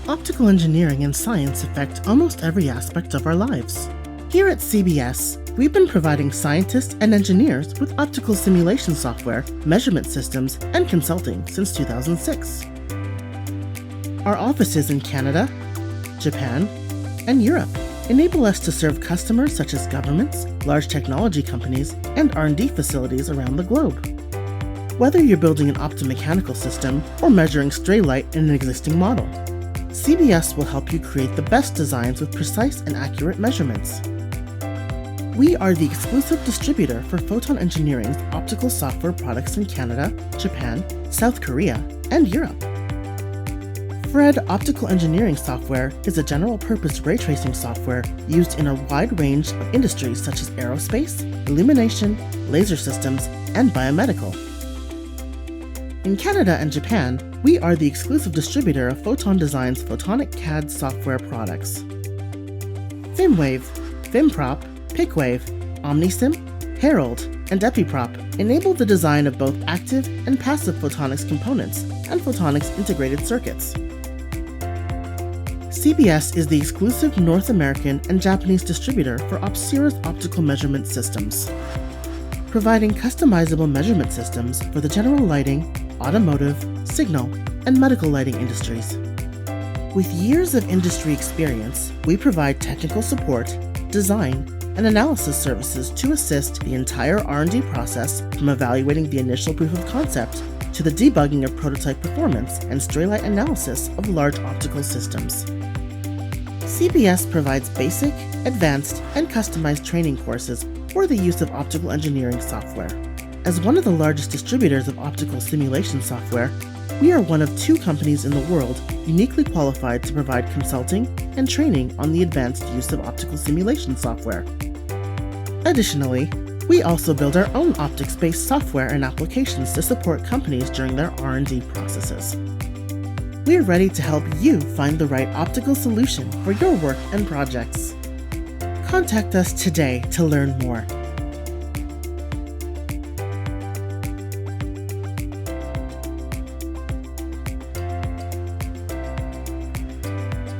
Optical engineering and science affect almost every aspect of our lives. Here at CBS, we've been providing scientists and engineers with optical simulation software, measurement systems, and consulting since 2006. Our offices in Canada, Japan, and Europe enable us to serve customers such as governments, large technology companies, and R&D facilities around the globe. Whether you're building an optomechanical system or measuring stray light in an existing model, CBS will help you create the best designs with precise and accurate measurements. We are the exclusive distributor for Photon Engineering's optical software products in Canada, Japan, South Korea, and Europe. FRED Optical Engineering Software is a general-purpose ray-tracing software used in a wide range of industries such as aerospace, illumination, laser systems, and biomedical. In Canada and Japan, we are the exclusive distributor of Photon Design's photonic CAD software products. FimWave, FimProp, PicWave, OmniSim, Herald, and EpiProp enable the design of both active and passive photonics components and photonics integrated circuits. CBS is the exclusive North American and Japanese distributor for Opsira's optical measurement systems, providing customizable measurement systems for the general lighting, automotive, signal, and medical lighting industries. With years of industry experience, we provide technical support, design, and analysis services to assist the entire R&D process from evaluating the initial proof of concept to the debugging of prototype performance and stray light analysis of large optical systems. CBS provides basic, advanced, and customized training courses for the use of optical engineering software. As one of the largest distributors of optical simulation software, we are one of 2 companies in the world uniquely qualified to provide consulting and training on the advanced use of optical simulation software. Additionally, we also build our own optics-based software and applications to support companies during their R&D processes. We are ready to help you find the right optical solution for your work and projects. Contact us today to learn more.